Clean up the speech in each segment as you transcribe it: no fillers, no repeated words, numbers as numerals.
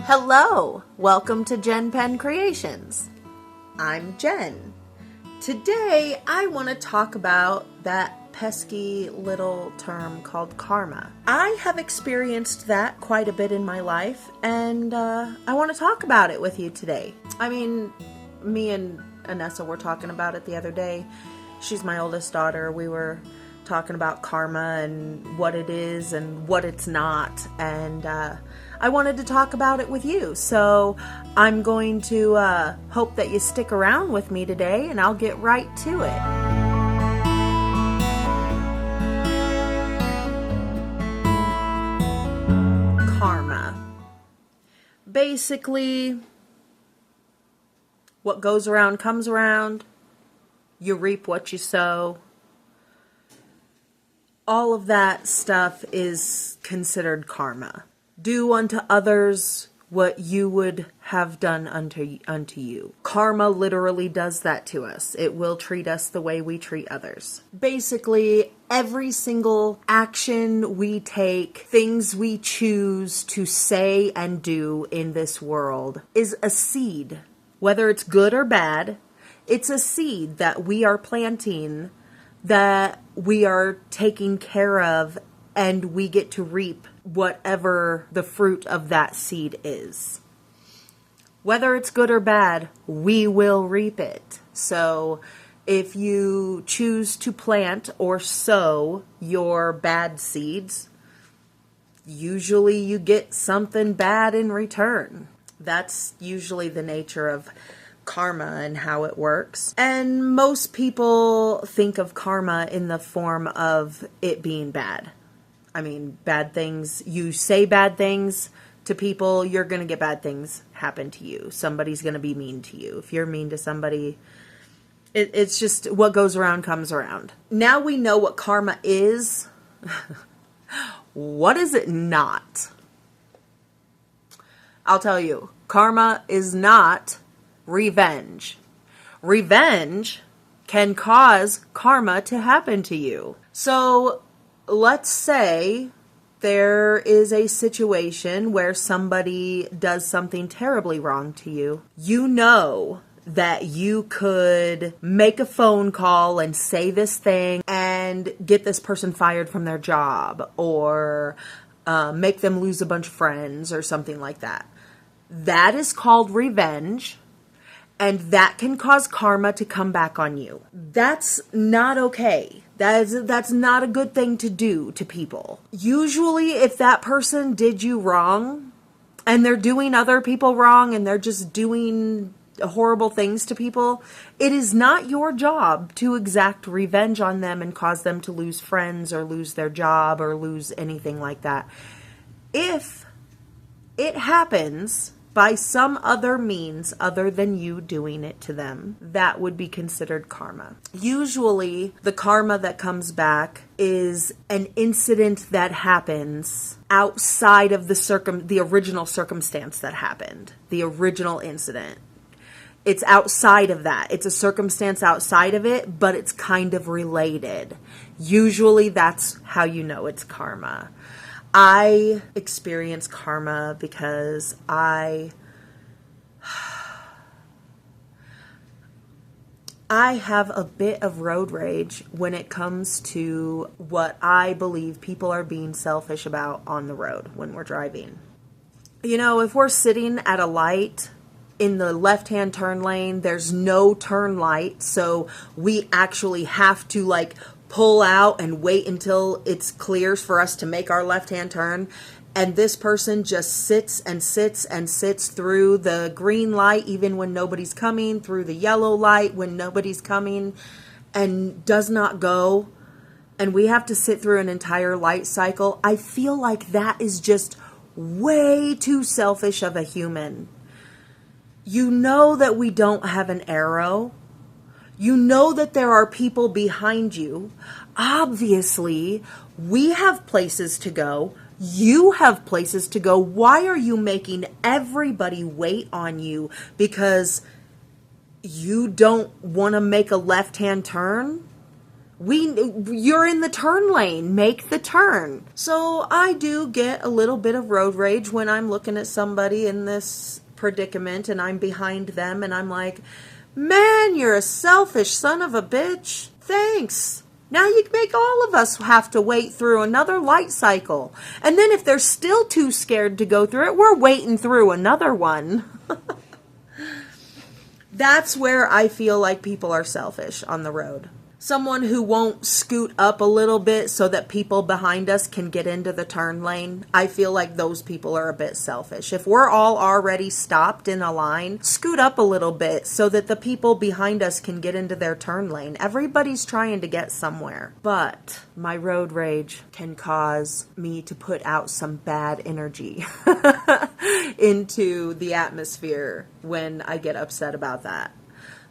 Hello, welcome to JenPenCreations. I'm Jen. Today I want to talk about that pesky little term called karma. I have experienced that quite a bit in my life, and I want to talk about it with you today. I mean, me and Anessa were talking about it the other day. She's my oldest daughter. We were talking about karma and what it is and what it's not, and I wanted to talk about it with you, so I'm going to hope that you stick around with me today, and I'll get right to it. Karma. Basically, what goes around comes around. You reap what you sow. All of that stuff is considered karma. Do unto others what you would have done unto you. Karma literally does that to us. It will treat us the way we treat others. Basically, every single action we take, things we choose to say and do in this world is a seed. Whether it's good or bad, it's a seed that we are planting, that we are taking care of, and we get to reap whatever the fruit of that seed is. Whether it's good or bad, we will reap it. So if you choose to plant or sow your bad seeds, usually you get something bad in return. That's usually the nature of karma and how it works. And most people think of karma in the form of it being bad. I mean, bad things. You say bad things to people, you're going to get bad things happen to you. Somebody's going to be mean to you. If you're mean to somebody, it's just what goes around comes around. Now we know what karma is. What is it not? I'll tell you. Karma is not revenge. Revenge can cause karma to happen to you. So let's say there is a situation where somebody does something terribly wrong to you. You know that you could make a phone call and say this thing and get this person fired from their job, or make them lose a bunch of friends or something like that. That is called revenge. And that can cause karma to come back on you. That's not okay. That's not a good thing to do to people. Usually, if that person did you wrong, and they're doing other people wrong, and they're just doing horrible things to people, it is not your job to exact revenge on them and cause them to lose friends or lose their job or lose anything like that. If it happens by some other means other than you doing it to them, that would be considered karma. Usually, the karma that comes back is an incident that happens outside of the original circumstance that happened, the original incident. It's outside of that. It's a circumstance outside of it, but it's kind of related. Usually, that's how you know it's karma. I experience karma because I have a bit of road rage when it comes to what I believe people are being selfish about on the road when we're driving. You know, if we're sitting at a light in the left-hand turn lane, there's no turn light, so we actually have to pull out and wait until it's clears for us to make our left-hand turn. And this person just sits and sits and sits through the green light even when nobody's coming, through the yellow light when nobody's coming, and does not go. And we have to sit through an entire light cycle. I feel like that is just way too selfish of a human. You know that we don't have an arrow. You know that there are people behind you. Obviously, we have places to go. You have places to go. Why are you making everybody wait on you because you don't want to make a left-hand turn? You're in the turn lane, make the turn. So I do get a little bit of road rage when I'm looking at somebody in this predicament and I'm behind them and I'm like, man, you're a selfish son of a bitch. Thanks. Now you make all of us have to wait through another light cycle. And then if they're still too scared to go through it, we're waiting through another one. That's where I feel like people are selfish on the road. Someone who won't scoot up a little bit so that people behind us can get into the turn lane. I feel like those people are a bit selfish. If we're all already stopped in a line, scoot up a little bit so that the people behind us can get into their turn lane. Everybody's trying to get somewhere. But my road rage can cause me to put out some bad energy into the atmosphere when I get upset about that.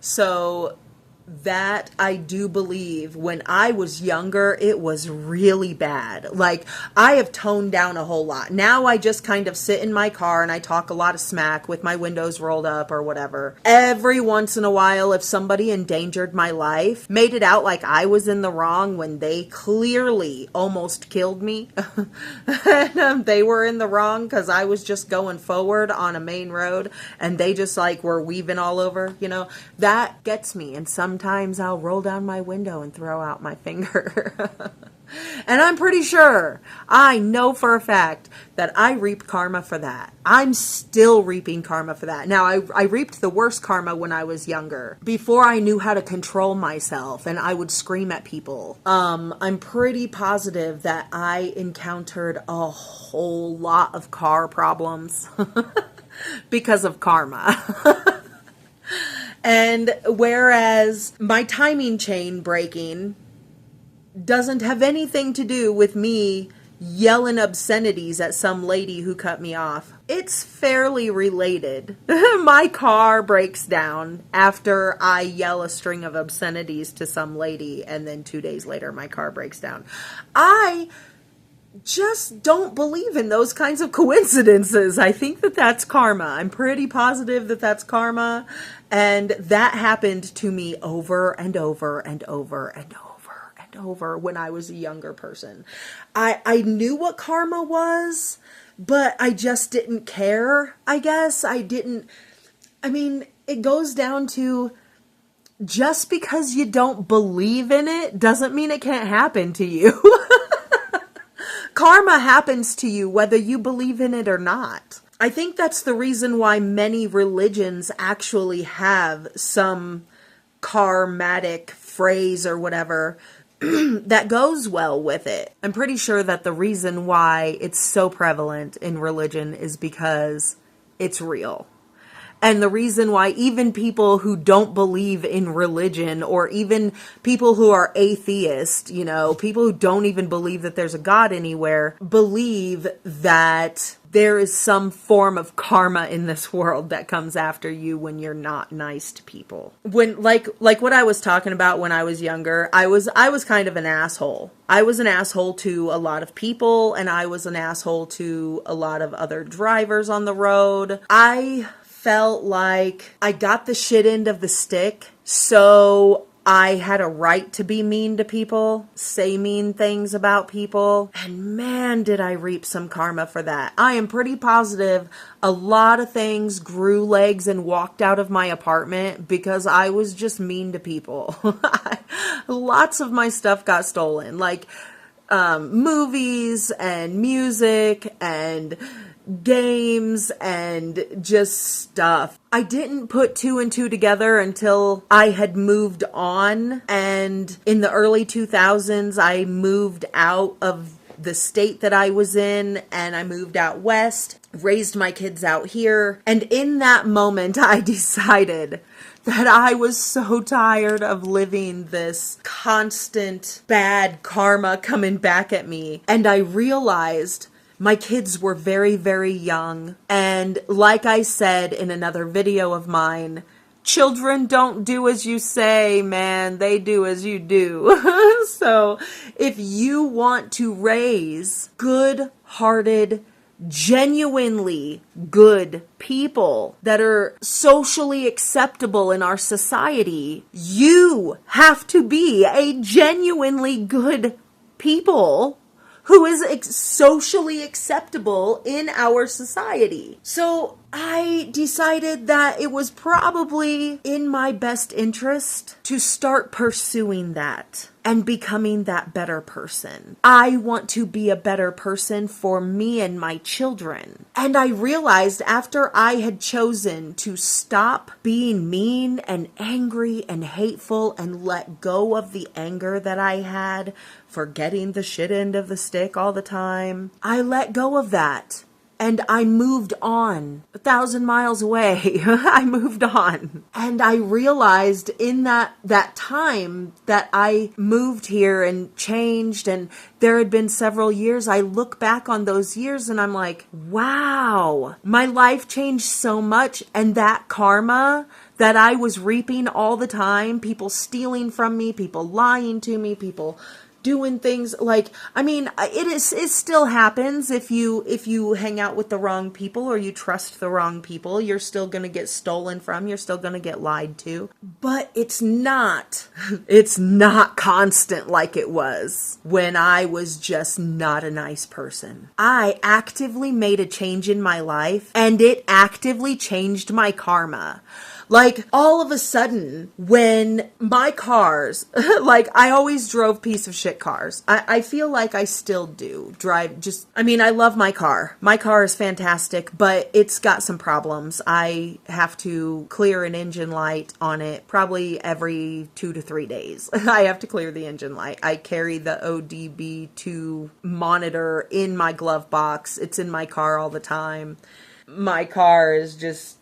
So that I do believe when I was younger, it was really bad. Like, I have toned down a whole lot. Now I just kind of sit in my car and I talk a lot of smack with my windows rolled up or whatever. Every once in a while, if somebody endangered my life, made it out like I was in the wrong when they clearly almost killed me, and they were in the wrong because I was just going forward on a main road and they just like were weaving all over, you know, that gets me. And sometimes I'll roll down my window and throw out my finger. And I'm pretty sure, I know for a fact that I reap karma for that. I'm still reaping karma for that. Now, I reaped the worst karma when I was younger, before I knew how to control myself and I would scream at people. I'm pretty positive that I encountered a whole lot of car problems because of karma. And whereas my timing chain breaking doesn't have anything to do with me yelling obscenities at some lady who cut me off, it's fairly related. My car breaks down after I yell a string of obscenities to some lady, and then 2 days later my car breaks down. I just don't believe in those kinds of coincidences. I think that that's karma. I'm pretty positive that that's karma. And that happened to me over and over and over and over and over when I was a younger person. I knew what karma was, but I just didn't care, I guess. It goes down to, just because you don't believe in it doesn't mean it can't happen to you. Karma happens to you whether you believe in it or not. I think that's the reason why many religions actually have some karmatic phrase or whatever that goes well with it. I'm pretty sure that the reason why it's so prevalent in religion is because it's real. And the reason why even people who don't believe in religion, or even people who are atheist, you know, people who don't even believe that there's a God anywhere, believe that there is some form of karma in this world that comes after you when you're not nice to people. When, like what I was talking about when I was younger, I was kind of an asshole. I was an asshole to a lot of people, and I was an asshole to a lot of other drivers on the road. I felt like I got the shit end of the stick, so I had a right to be mean to people, say mean things about people, and man, did I reap some karma for that. I am pretty positive a lot of things grew legs and walked out of my apartment because I was just mean to people. Lots of my stuff got stolen, like movies and music and games and just stuff. I didn't put two and two together until I had moved on, and in the early 2000s I moved out of the state that I was in, and I moved out west, raised my kids out here, and in that moment I decided that I was so tired of living this constant bad karma coming back at me, and I realized my kids were very, very young, and like I said in another video of mine, children don't do as you say, man. They do as you do. So if you want to raise good-hearted, genuinely good people that are socially acceptable in our society, you have to be a genuinely good people who is socially acceptable in our society. So I decided that it was probably in my best interest to start pursuing that and becoming that better person. I want to be a better person for me and my children. And I realized after I had chosen to stop being mean and angry and hateful and let go of the anger that I had for getting the shit end of the stick all the time, I let go of that. And I moved on 1,000 miles away. I moved on. And I realized in that time that I moved here and changed, and there had been several years, I look back on those years and I'm like, wow, my life changed so much. And that karma that I was reaping all the time, people stealing from me, people lying to me, people doing things like, I mean, it still happens if you hang out with the wrong people or you trust the wrong people. You're still going to get stolen from. You're still going to get lied to. But it's not constant like it was when I was just not a nice person. I actively made a change in my life, and it actively changed my karma. Like, all of a sudden, when my cars, like, I always drove piece of shit cars. I feel like I still do drive I love my car. My car is fantastic, but it's got some problems. I have to clear an engine light on it probably every 2 to 3 days. I have to clear the engine light. I carry the ODB2 monitor in my glove box. It's in my car all the time. My car is just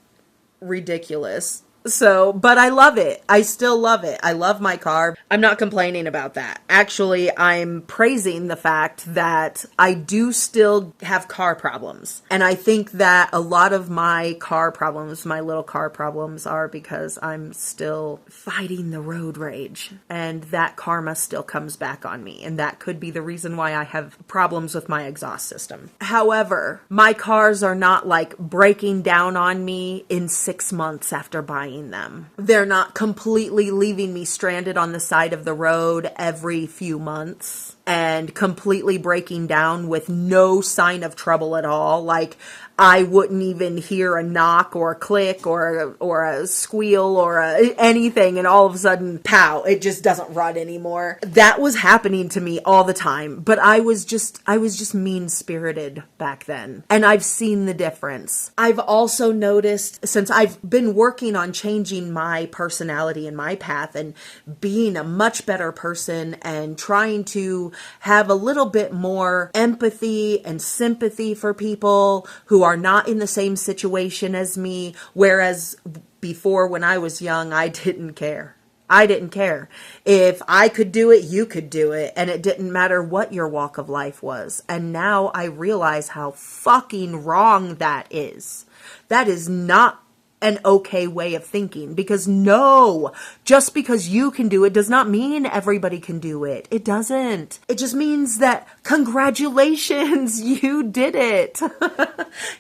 ridiculous. So, but I love it. I still love it. I love my car. I'm not complaining about that. Actually, I'm praising the fact that I do still have car problems. And I think that a lot of my car problems, my little car problems, are because I'm still fighting the road rage. And that karma still comes back on me. And that could be the reason why I have problems with my exhaust system. However, my cars are not like breaking down on me in 6 months after buying them. They're not completely leaving me stranded on the side of the road every few months and completely breaking down with no sign of trouble at all. Like, I wouldn't even hear a knock or a click or a squeal or anything, and all of a sudden, pow, it just doesn't run anymore. That was happening to me all the time, but I was just mean-spirited back then, and I've seen the difference. I've also noticed, since I've been working on changing my personality and my path and being a much better person and trying to have a little bit more empathy and sympathy for people who are not in the same situation as me, whereas before, when I was young, I didn't care. I didn't care. If I could do it, you could do it, and it didn't matter what your walk of life was. And now I realize how fucking wrong that is. That is not an okay way of thinking, because no, just because you can do it does not mean everybody can do it. It doesn't. It just means that congratulations, you did it.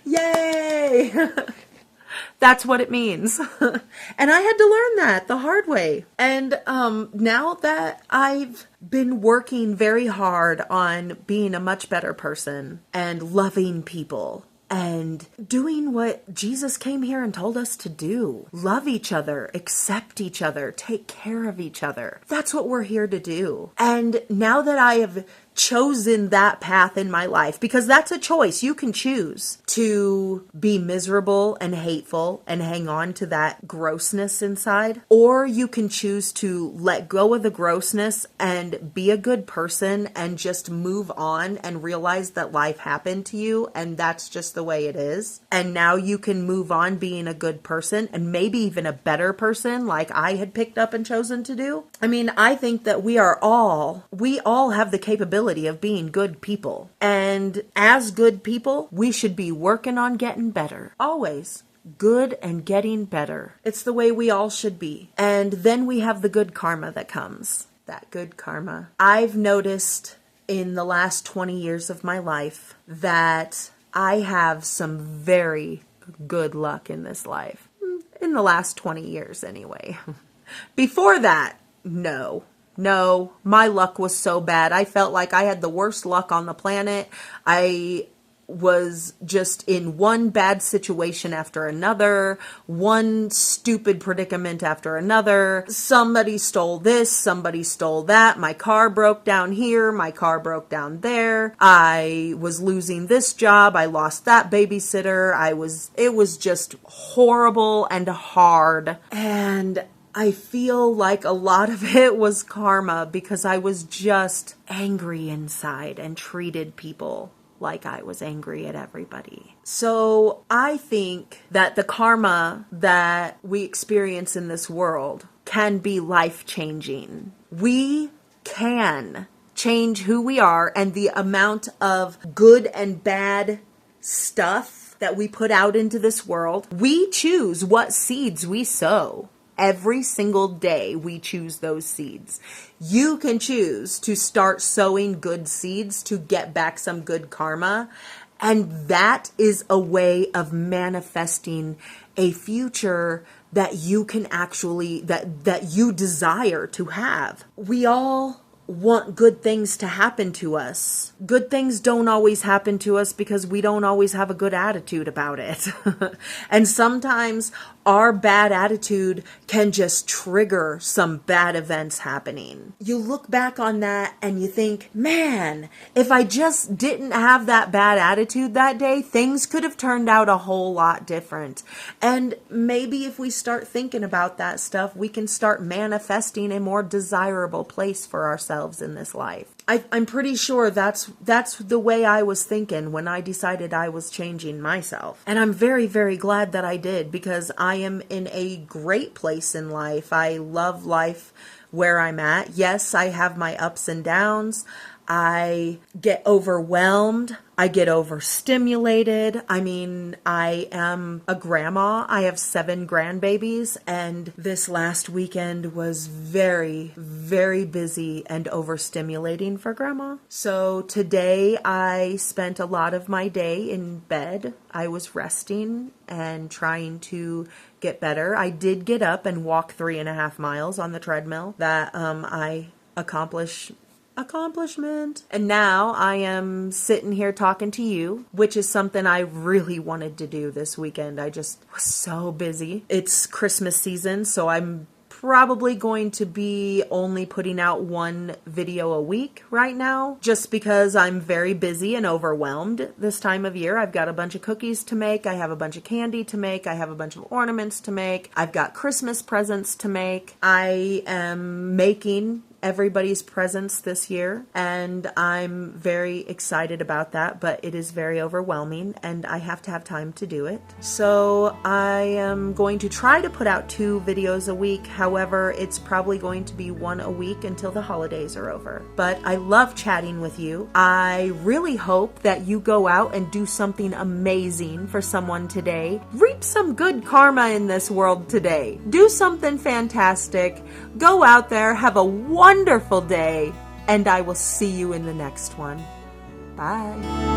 Yay. That's what it means. And I had to learn that the hard way. And now that I've been working very hard on being a much better person and loving people and doing what Jesus came here and told us to do. Love each other, accept each other, take care of each other. That's what we're here to do. And now that I have chosen that path in my life, because that's a choice. You can choose to be miserable and hateful and hang on to that grossness inside, or you can choose to let go of the grossness and be a good person and just move on and realize that life happened to you and that's just the way it is. And now you can move on being a good person and maybe even a better person like I had picked up and chosen to do. I mean, I think that we all have the capability of being good people. And as good people, we should be working on getting better. Always. Good and getting better. It's the way we all should be. And then we have the good karma that comes. That good karma. I've noticed in the last 20 years of my life that I have some very good luck in this life. In the last 20 years anyway. Before that, no, my luck was so bad. I felt like I had the worst luck on the planet. I was just in one bad situation after another, one stupid predicament after another. Somebody stole this, somebody stole that. My car broke down here, my car broke down there. I was losing this job, I lost that babysitter. It was just horrible and hard. And I feel like a lot of it was karma because I was just angry inside and treated people like I was angry at everybody. So I think that the karma that we experience in this world can be life-changing. We can change who we are, and the amount of good and bad stuff that we put out into this world, we choose what seeds we sow. Every single day we choose those seeds. You can choose to start sowing good seeds to get back some good karma. And that is a way of manifesting a future that you can actually, that you desire to have. We all want good things to happen to us. Good things don't always happen to us because we don't always have a good attitude about it. And sometimes our bad attitude can just trigger some bad events happening. You look back on that and you think, man, if I just didn't have that bad attitude that day, things could have turned out a whole lot different. And maybe if we start thinking about that stuff, we can start manifesting a more desirable place for ourselves in this life. I'm pretty sure that's the way I was thinking when I decided I was changing myself. And I'm very, very glad that I did, because I am in a great place in life. I love life where I'm at. Yes, I have my ups and downs. I get overwhelmed. I get overstimulated. I mean, I am a grandma. I have 7 grandbabies, and this last weekend was very, very busy and overstimulating for grandma. So today I spent a lot of my day in bed. I was resting and trying to get better. I did get up and walk 3.5 miles on the treadmill. That I accomplishment. And now I am sitting here talking to you, which is something I really wanted to do this weekend. I just was so busy. It's Christmas season, so I'm probably going to be only putting out 1 video a week right now, just because I'm very busy and overwhelmed this time of year. I've got a bunch of cookies to make. I have a bunch of candy to make. I have a bunch of ornaments to make. I've got Christmas presents to make. I am making everybody's presents this year, and I'm very excited about that, but it is very overwhelming and I have to have time to do it. So I am going to try to put out 2 videos a week. However, it's probably going to be 1 a week until the holidays are over. But I love chatting with you. I really hope that you go out and do something amazing for someone today. Reap some good karma in this world today. Do something fantastic. Go out there, have a wonderful day, and I will see you in the next one. Bye.